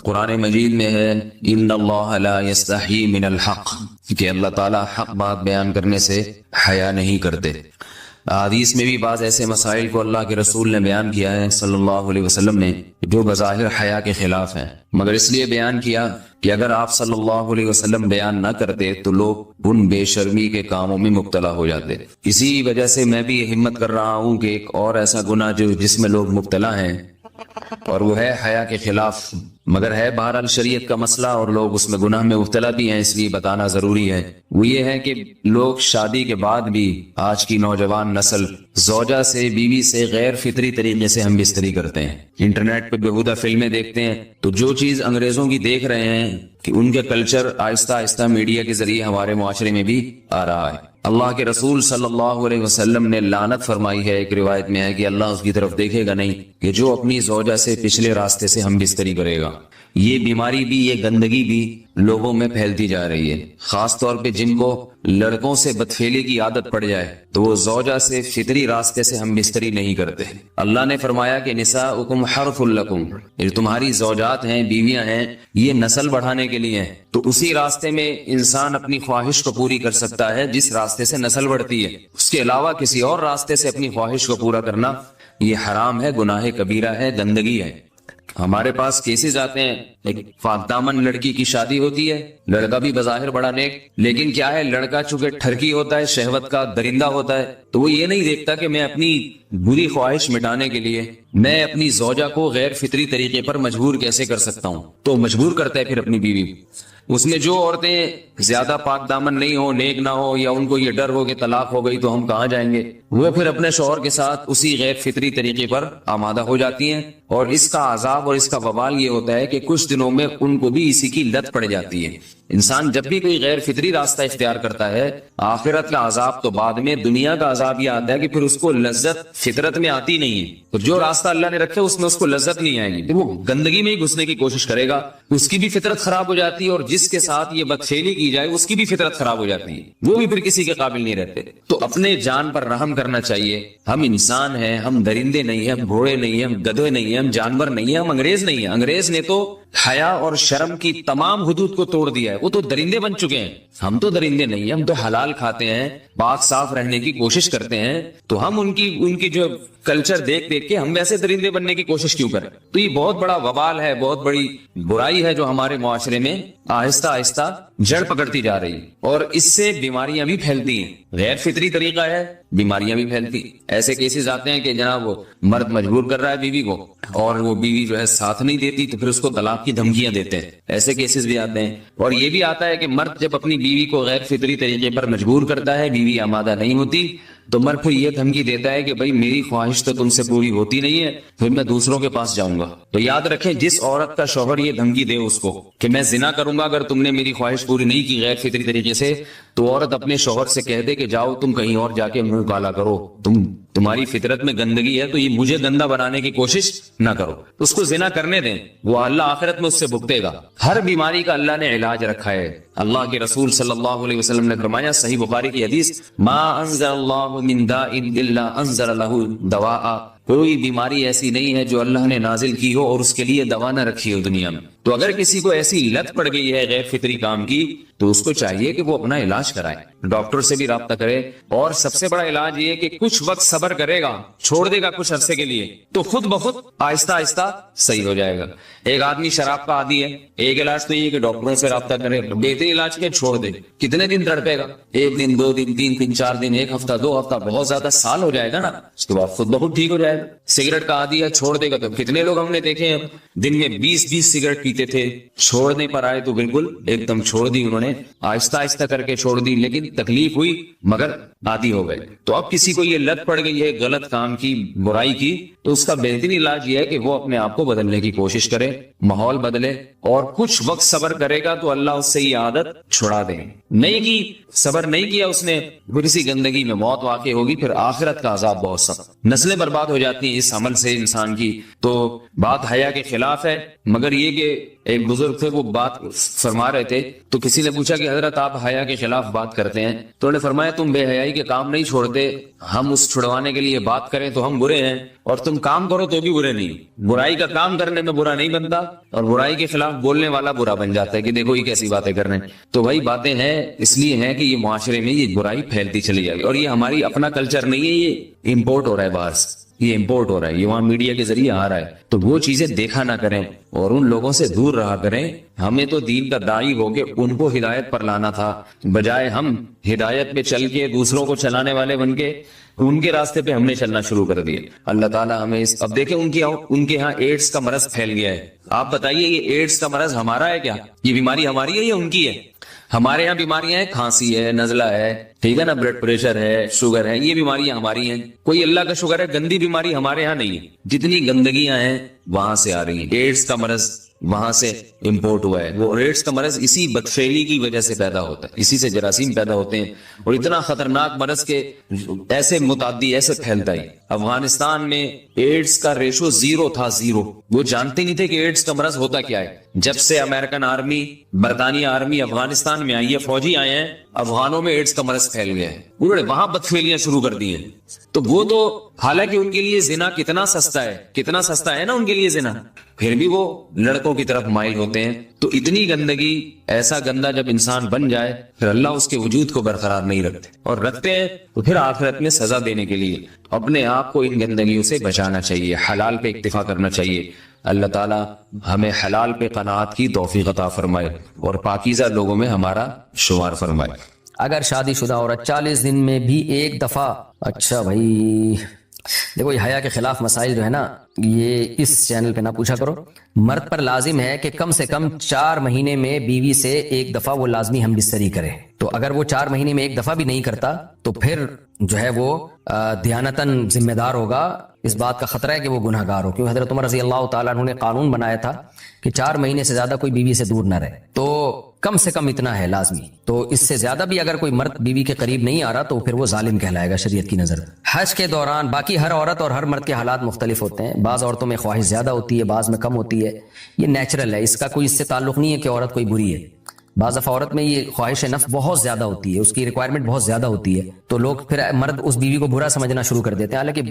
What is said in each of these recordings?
قرآن مجید میں ہے ان اللہ لا یستحی من الحق، کہ اللہ تعالیٰ حق بات بیان کرنے سے حیا نہیں کرتے۔ حدیث میں بھی بعض ایسے مسائل کو اللہ کے رسول نے بیان کیا ہے صلی اللہ علیہ وسلم نے جو بظاہر حیا کے خلاف ہیں، مگر اس لیے بیان کیا کہ اگر آپ صلی اللہ علیہ وسلم بیان نہ کرتے تو لوگ ان بے شرمی کے کاموں میں مبتلا ہو جاتے۔ اسی وجہ سے میں بھی ہمت کر رہا ہوں کہ ایک اور ایسا گناہ جس میں لوگ مبتلا ہیں اور وہ ہے حیا کے خلاف، مگر ہے بہرحال شریعت کا مسئلہ اور لوگ اس میں گناہ میں مبتلا بھی ہیں، اس لیے بتانا ضروری ہے۔ وہ یہ ہے کہ لوگ شادی کے بعد بھی آج کی نوجوان نسل زوجہ سے، بیوی سے غیر فطری طریقے سے ہم بستری کرتے ہیں۔ انٹرنیٹ پہ بےہودہ فلمیں دیکھتے ہیں تو جو چیز انگریزوں کی دیکھ رہے ہیں کہ ان کے کلچر آہستہ آہستہ میڈیا کے ذریعے ہمارے معاشرے میں بھی آ رہا ہے۔ اللہ کے رسول صلی اللہ علیہ وسلم نے لعنت فرمائی ہے، ایک روایت میں ہے کہ اللہ اس کی طرف دیکھے گا نہیں کہ جو اپنی زوجہ سے پچھلے راستے سے ہم بستری کرے گا۔ یہ بیماری بھی، یہ گندگی بھی لوگوں میں پھیلتی جا رہی ہے، خاص طور پہ جن کو لڑکوں سے بدفعلی کی عادت پڑ جائے تو وہ زوجہ سے فطری راستے سے ہم بستری نہیں کرتے۔ اللہ نے فرمایا کہ نساؤکم حرث لکم، یہ تمہاری زوجات ہیں، بیویاں ہیں، یہ نسل بڑھانے کے لیے ہیں۔ تو اسی راستے میں انسان اپنی خواہش کو پوری کر سکتا ہے جس راستے سے نسل بڑھتی ہے، اس کے علاوہ کسی اور راستے سے اپنی خواہش کو پورا کرنا یہ حرام ہے، گناہ کبیرہ ہے، گندگی ہے۔ ہمارے پاس کیسز آتے ہیں، ایک پاک دامن لڑکی کی شادی ہوتی ہے، لڑکا بھی بظاہر بڑا نیک، لیکن کیا ہے، لڑکا چونکہ ٹھرکی ہوتا ہے، شہوت کا درندہ ہوتا ہے، تو وہ یہ نہیں دیکھتا کہ میں اپنی بری خواہش مٹانے کے لیے میں اپنی زوجہ کو غیر فطری طریقے پر مجبور کیسے کر سکتا ہوں، تو مجبور کرتا ہے پھر اپنی بیوی۔ اس میں جو عورتیں زیادہ پاک دامن نہیں ہو، نیک نہ ہو، یا ان کو یہ ڈر ہو کہ طلاق ہو گئی تو ہم کہاں جائیں گے، وہ پھر اپنے شوہر کے ساتھ اسی غیر فطری طریقے پر آمادہ ہو جاتی ہیں، اور اس کا عذاب اور اس کا وبال یہ ہوتا ہے کہ کچھ دنوں میں ان کو بھی اسی کی لت پڑ جاتی ہے۔ انسان جب بھی کوئی غیر فطری راستہ اختیار کرتا ہے، آخرت کا عذاب تو بعد میں، دنیا کا عذاب یہ آتا ہے کہ پھر اس کو لذت فطرت میں آتی نہیں ہے، تو جو راستہ اللہ نے رکھا اس میں اس کو لذت نہیں آئے گی، تو وہ گندگی میں ہی گھسنے کی کوشش کرے گا، اس کی بھی فطرت خراب ہو جاتی ہے، اور جس کے ساتھ یہ بدفعلی کی جائے اس کی بھی فطرت خراب ہو جاتی ہے، وہ بھی پھر کسی کے قابل نہیں رہتے۔ تو اپنے جان پر رحم کرنا چاہیے، ہم انسان ہیں، ہم درندے نہیں ہیں، ہم گھوڑے نہیں ہیں، ہم گدھے نہیں ہیں، ہم جانور نہیں ہیں، ہم انگریز نہیں ہیں۔ انگریز نے تو حیا اور شرم کی تمام حدود کو توڑ دیا ہے، وہ تو درندے بن چکے ہیں، ہم تو درندے نہیں ہیں، ہم تو حلال کھاتے ہیں، پاک صاف رہنے کی کوشش کرتے ہیں، تو ہم ان کی جو کلچر دیکھ کے ہم ویسے درندے بننے کی کوشش کیوں کریں؟ تو یہ بہت بڑا وبال ہے، بہت بڑی برائی ہے جو ہمارے معاشرے میں آہستہ آہستہ جڑ پکڑتی جا رہی ہے، اور اس سے بیماریاں بھی پھیلتی ہیں۔ غیر فطری طریقہ ہے، بیماریاں بھی پھیلتی۔ ایسے کیسز آتے ہیں کہ جناب وہ مرد مجبور کر رہا ہے بیوی کو، اور وہ بیوی جو ہے ساتھ نہیں دیتی تو پھر اس کو طلاق کی دھمکیاں دیتے ہیں، ایسے کیسز بھی آتے ہیں۔ اور یہ بھی آتا ہے کہ مرد جب اپنی بیوی کو غیر فطری طریقے پر مجبور کرتا ہے، بیوی آمادہ نہیں ہوتی، تو مرد پھر یہ دھمکی دیتا ہے کہ بھائی میری خواہش تو تم سے پوری ہوتی نہیں ہے، پھر میں دوسروں کے پاس جاؤں گا۔ تو یاد رکھیں، جس عورت کا شوہر یہ دھمکی دے اس کو کہ میں زنا کروں گا اگر تم نے میری خواہش پوری نہیں کی غیر فطری طریقے سے، تو عورت اپنے شوہر سے کہہ دے کہ جاؤ تم کہیں اور جا کے منہ کالا کرو، تمہاری فطرت میں گندگی ہے تو یہ مجھے گندا بنانے کی کوشش نہ کرو، اس کو زنا کرنے دیں، وہ اللہ آخرت میں اس سے بھگتے گا۔ ہر بیماری کا اللہ نے علاج رکھا ہے۔ اللہ کے رسول صلی اللہ علیہ وسلم نے فرمایا، صحیح بخاری کی حدیث، ما انزل اللہ من داء الا انزل له دواء، کوئی بیماری ایسی نہیں ہے جو اللہ نے نازل کی ہو اور اس کے لیے دوا نہ رکھی ہو دنیا میں۔ تو اگر کسی کو ایسی لت پڑ گئی ہے غیر فطری کام کی تو اس کو چاہیے کہ وہ اپنا علاج کرائے، ڈاکٹر سے بھی رابطہ کرے، اور سب سے بڑا علاج یہ کہ کچھ وقت صبر کرے گا، چھوڑ دے گا کچھ عرصے کے لیے، تو خود بخود آہستہ آہستہ صحیح ہو جائے گا۔ ایک آدمی شراب کا عادی ہے، ایک علاج تو یہ کہ ڈاکٹروں سے رابطہ کرے، بہترین علاج کے چھوڑ دے، کتنے دن تڑپے گا؟ ایک دن، 2 دن، 3 دن، 4 دن، ایک ہفتہ، 2 ہفتہ، بہت زیادہ سال ہو جائے گا نا، اس کے بعد خود بخود ٹھیک ہو جائے گا۔ سگریٹ کا عادی ہے، چھوڑ دے گا، تو کتنے لوگ ہم نے دیکھے ہیں دن میں 20 سگریٹ پیتے تھے، چھوڑنے پر آئے تو بالکل ایک دم چھوڑ دی انہوں نے، آہستہ آہستہ کر کے چھوڑ دی، لیکن تکلیف ہوئی مگر عادی ہو گئے۔ تو اب کسی کو یہ لت پڑ گئی ہے غلط کام کی، برائی کی، تو اس کا بہترین علاج یہ ہے کہ وہ اپنے آپ کو بدلنے کی کوشش کرے، ماحول بدلے، اور کچھ وقت صبر کرے گا تو اللہ اس سے یہ عادت چھڑا دے۔ نہیں کی، صبر نہیں کیا اس نے، پھر اسی گندگی میں موت واقع ہوگی، پھر آخرت کا عذاب بہت سخت، نسلیں برباد ہو جاتی ہیں اس عمل سے انسان کی۔ تو بات حیا کے خلاف ہے، مگر یہ کہ ایک بزرگ تھے وہ بات فرما رہے تھے، تو کسی نے پوچھا کہ حضرت آپ حیا کے خلاف بات کرتے ہیں تو انہوں نے فرمایا تم بے حیائی کے کام نہیں چھوڑتے, ہم اس چھڑوانے کے لیے بات کریں تو ہم برے ہیں, اور تم کام کرو تو بھی برے نہیں. برائی کا کام کرنے میں برا نہیں بنتا, اور برائی کے خلاف بولنے والا برا بن جاتا ہے کہ دیکھو یہ کیسی باتیں کر رہے ہیں. تو وہی باتیں ہیں اس لیے ہیں کہ یہ معاشرے میں یہ برائی پھیلتی چلی جائے گی, اور یہ ہماری اپنا کلچر نہیں ہے, یہ امپورٹ ہو رہا ہے باہر سے, یہ امپورٹ ہو رہا ہے, یہ وہاں میڈیا کے ذریعے آ رہا ہے. تو وہ چیزیں دیکھا نہ کریں اور ان لوگوں سے دور رہا کریں. ہمیں تو دین کا داعی ہو کے ان کو ہدایت پر لانا تھا, بجائے ہم ہدایت پہ چل کے دوسروں کو چلانے والے بن کے ان کے راستے پہ ہم نے چلنا شروع کر دیا. اللہ تعالیٰ ہمیں اب دیکھیں ان کے ہاں ایڈس کا مرض پھیل گیا ہے. آپ بتائیے یہ ایڈس کا مرض ہمارا ہے کیا؟ یہ بیماری ہماری ہے یا ان کی ہے؟ ہمارے یہاں بیماریاں ہیں, کھانسی ہے, نزلہ ہے, ٹھیک ہے نا, بلڈ پریشر ہے, شوگر ہے, یہ بیماریاں ہماری ہیں. کوئی اللہ کا شکر ہے گندی بیماری ہمارے یہاں نہیں ہے. جتنی گندگیاں ہیں وہاں سے آ رہی ہیں. ایڈس کا مرض وہاں سے امپورٹ ہوا ہے. وہ ایڈس کا مرض اسی بدفعلی کی وجہ سے پیدا ہوتا ہے, اسی سے جراثیم پیدا ہوتے ہیں, اور اتنا خطرناک مرض کے ایسے متعدی ایسے پھیلتا ہے. افغانستان میں ایڈس کا ریشو 0 تھا, 0. وہ جانتے نہیں تھے کہ ایڈس کا مرض ہوتا کیا ہے. جب سے امریکن آرمی, برطانیہ آرمی افغانستان میں آئی ہے, فوجی آئے ہیں, افغانوں میں ایڈس کا مرض پھیل گیا ہے. انہوں نے وہاں بدفعلیاں شروع کر دی ہیں. تو وہ تو حالانکہ ان کے لیے زنا کتنا سستا ہے, کتنا سستا ہے نا ان کے لیے زنا, پھر بھی وہ لڑکوں کی طرف مائل ہوتے ہیں. تو اتنی گندگی, ایسا گندا جب انسان بن جائے پھر اللہ اس کے وجود کو برقرار نہیں رکھتے, اور رکھتے ہیں تو پھر آخرت میں سزا دینے کے لیے اپنے آپ کو ان گندگیوں سے بچانا چاہیے, حلال پہ اکتفا کرنا چاہیے. اللہ تعالی ہمیں حلال پہ قناعت کی توفیق عطا فرمائے اور پاکیزہ لوگوں میں ہمارا شمار فرمائے. اگر شادی شدہ عورت 40 دن میں بھی ایک دفعہ, اچھا بھائی دیکھو یہ حیا کے خلاف مسائل جو ہے نا یہ اس چینل پہ نہ پوچھا کرو. مرد پر لازم ہے کہ کم سے کم 4 مہینے میں بیوی سے ایک دفعہ وہ لازمی ہم بستری کرے. تو اگر وہ 4 مہینے میں ایک دفعہ بھی نہیں کرتا تو پھر جو ہے وہ دیانتاً ذمہ دار ہوگا. اس بات کا خطرہ ہے کہ وہ گناہ گار ہو, کیونکہ حضرت عمر رضی اللہ تعالیٰ عنہ نے قانون بنایا تھا کہ 4 مہینے سے زیادہ کوئی بیوی سے دور نہ رہے. تو کم سے کم اتنا ہے لازمی. تو اس سے زیادہ بھی اگر کوئی مرد بیوی کے قریب نہیں آ رہا تو پھر وہ ظالم کہلائے گا شریعت کی نظر. حج کے دوران باقی ہر عورت اور ہر مرد کے حالات مختلف ہوتے ہیں. بعض عورتوں میں خواہش زیادہ ہوتی ہے, بعض میں کم ہوتی ہے. یہ نیچرل ہے, اس کا کوئی اس سے تعلق نہیں ہے کہ عورت کوئی بری ہے. بعض دفعہ عورت میں یہ خواہش نفس بہت زیادہ ہوتی ہے, اس کی ریکوائرمنٹ بہت زیادہ ہوتی ہے, تو لوگ پھر مرد اس بیوی کو برا سمجھنا شروع کر دیتے ہیں, حالانکہ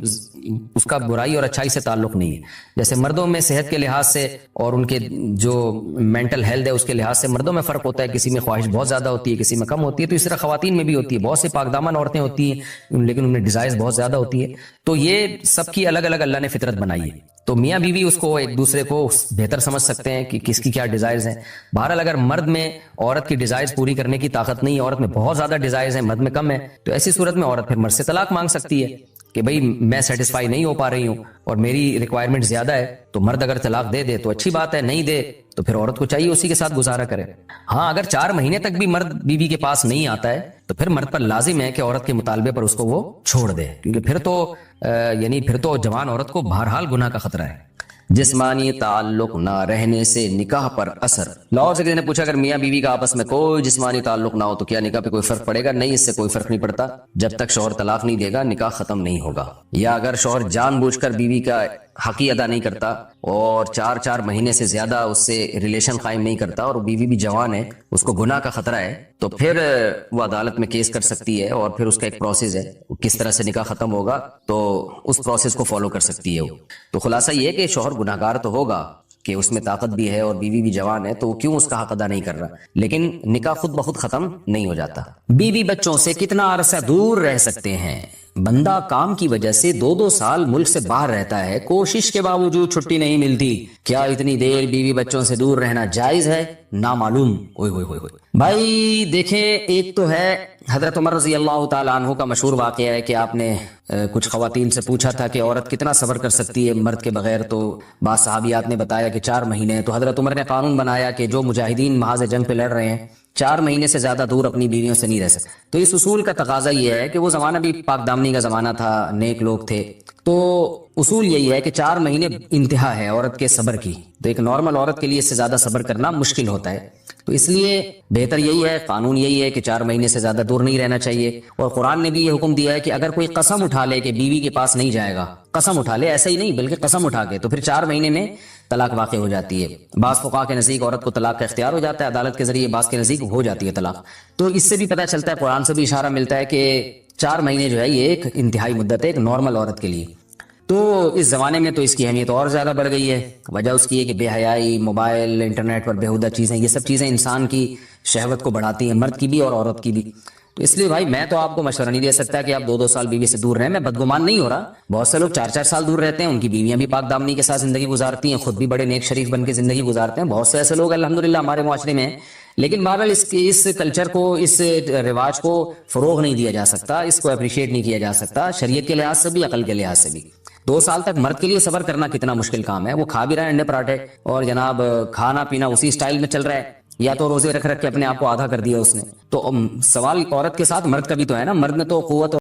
اس کا برائی اور اچھائی سے تعلق نہیں ہے. جیسے مردوں میں صحت کے لحاظ سے اور ان کے جو مینٹل ہیلتھ ہے اس کے لحاظ سے مردوں میں فرق ہوتا ہے, کسی میں خواہش بہت زیادہ ہوتی ہے, کسی میں کم ہوتی ہے. تو اس طرح خواتین میں بھی ہوتی ہے, بہت سے پاک دامن عورتیں ہوتی ہیں لیکن ان میں ڈیزائرز بہت زیادہ ہوتی ہے. تو یہ سب کی الگ الگ اللہ نے فطرت بنائی ہے. تو میاں بیوی اس کو ایک دوسرے کو بہتر سمجھ سکتے ہیں کہ کس کی کیا ڈیزائرز ہیں. بہرحال اگر مرد میں عورت کی ڈیزائرز پوری کرنے کی طاقت نہیں ہے, عورت میں بہت زیادہ ڈیزائرز ہیں, مرد میں کم ہے, تو ایسی صورت میں عورت پھر مرد سے طلاق مانگ سکتی ہے کہ بھئی میں سیٹسفائی نہیں ہو پا رہی ہوں اور میری ریکوائرمنٹ زیادہ ہے. تو مرد اگر طلاق دے دے تو اچھی بات ہے, نہیں دے تو پھر عورت کو چاہیے اسی کے ساتھ گزارا کرے. ہاں اگر 4 مہینے تک بھی مرد بیوی کے پاس نہیں آتا ہے تو پھر مرد پر لازم ہے کہ عورت کے مطالبے پر اس کو وہ چھوڑ دے, کیونکہ پھر تو جوان عورت کو بہرحال گناہ کا خطرہ ہے. جسمانی تعلق نہ رہنے سے نکاح پر اثر. لاہور سے کسی نے پوچھا اگر میاں بیوی کا آپس میں کوئی جسمانی تعلق نہ ہو تو کیا نکاح پہ کوئی فرق پڑے گا؟ نہیں, اس سے کوئی فرق نہیں پڑتا. جب تک شوہر طلاق نہیں دے گا نکاح ختم نہیں ہوگا. یا اگر شوہر جان بوجھ کر بیوی کا حق ہی ادا نہیں کرتا اور 4 مہینے سے زیادہ اس سے ریلیشن قائم نہیں کرتا اور بیوی بھی جوان ہے, اس کو گناہ کا خطرہ ہے, تو پھر وہ عدالت میں کیس کر سکتی ہے اور پھر اس کا ایک پروسیس ہے, کس طرح سے نکاح ختم ہوگا تو اس پروسیس کو فالو کر سکتی ہے وہ. تو خلاصہ یہ ہے کہ شوہر گناہگار تو ہوگا کہ اس میں طاقت بھی ہے اور بیوی بھی جوان ہے, تو وہ کیوں اس کا حق ادا نہیں کر رہا, لیکن نکاح خود بخود ختم نہیں ہو جاتا. بیوی بچوں سے کتنا عرصہ دور رہ سکتے ہیں؟ بندہ کام کی وجہ سے 2 سال ملک سے باہر رہتا ہے, کوشش کے باوجود چھٹی نہیں ملتی. کیا اتنی دیر بیوی بچوں سے دور رہنا جائز ہے؟ نامعلوم. بھائی دیکھیں, ایک تو ہے حضرت عمر رضی اللہ تعالیٰ عنہ کا مشہور واقعہ ہے کہ آپ نے کچھ خواتین سے پوچھا تھا کہ عورت کتنا صبر کر سکتی ہے مرد کے بغیر, تو بعض صحابیات نے بتایا کہ 4 مہینے. تو حضرت عمر نے قانون بنایا کہ جو مجاہدین محاذ جنگ پہ لڑ رہے ہیں 4 مہینے سے زیادہ دور اپنی بیویوں سے نہیں رہ سکتے. تو اس اصول کا تقاضا یہ ہے کہ وہ زمانہ بھی پاک دامنی کا زمانہ تھا, نیک لوگ تھے, تو اصول یہی ہے کہ 4 مہینے انتہا ہے عورت کے صبر کی. تو ایک نارمل عورت کے لیے اس سے زیادہ صبر کرنا مشکل ہوتا ہے, تو اس لیے بہتر یہی ہے, قانون یہی ہے کہ 4 مہینے سے زیادہ دور نہیں رہنا چاہیے. اور قرآن نے بھی یہ حکم دیا ہے کہ اگر کوئی قسم اٹھا لے کہ بیوی کے پاس نہیں جائے گا, قسم اٹھا لے, ایسا ہی نہیں بلکہ قسم اٹھا کے, تو پھر 4 مہینے میں طلاق واقع ہو جاتی ہے. بعض فقہا کے نزدیک عورت کو طلاق کا اختیار ہو جاتا ہے عدالت کے ذریعے, بعض کے نزدیک ہو جاتی ہے طلاق. تو اس سے بھی پتہ چلتا ہے, قرآن سے بھی اشارہ ملتا ہے کہ 4 مہینے جو ہے یہ ایک انتہائی مدت ہے ایک نارمل عورت کے لیے. تو اس زمانے میں تو اس کی اہمیت اور زیادہ بڑھ گئی ہے. وجہ اس کی ہے کہ بے حیائی, موبائل, انٹرنیٹ پر بیہودہ چیزیں, یہ سب چیزیں انسان کی شہوت کو بڑھاتی ہیں, مرد کی بھی اور عورت کی بھی. تو اس لیے بھائی میں تو آپ کو مشورہ نہیں دے سکتا کہ آپ 2-2 سال بیوی سے دور رہیں. میں بدگمان نہیں ہو رہا, بہت سے لوگ 4-4 سال دور رہتے ہیں, ان کی بیویاں بھی پاک دامنی کے ساتھ زندگی گزارتی ہیں, خود بھی بڑے نیک شریف بن کے زندگی گزارتے ہیں. بہت سے ایسے لوگ الحمدللہ ہمارے معاشرے میں ہیں. لیکن بہرحال اس کلچر کو, اس رواج کو فروغ نہیں دیا جا سکتا, اس کو اپریشیٹ نہیں کیا جا سکتا شریعت کے لحاظ سے بھی, عقل کے لحاظ سے بھی. 2 سال تک مرد کے لیے صبر کرنا کتنا مشکل کام ہے. وہ کھا بھی رہا ہے انڈے پراٹھے, اور جناب کھانا پینا اسی سٹائل میں چل رہا ہے, یا تو روزے رکھ کے اپنے آپ کو آدھا کر دیا اس نے. تو سوال عورت کے ساتھ مرد کا بھی تو ہے نا. مرد نے تو قوت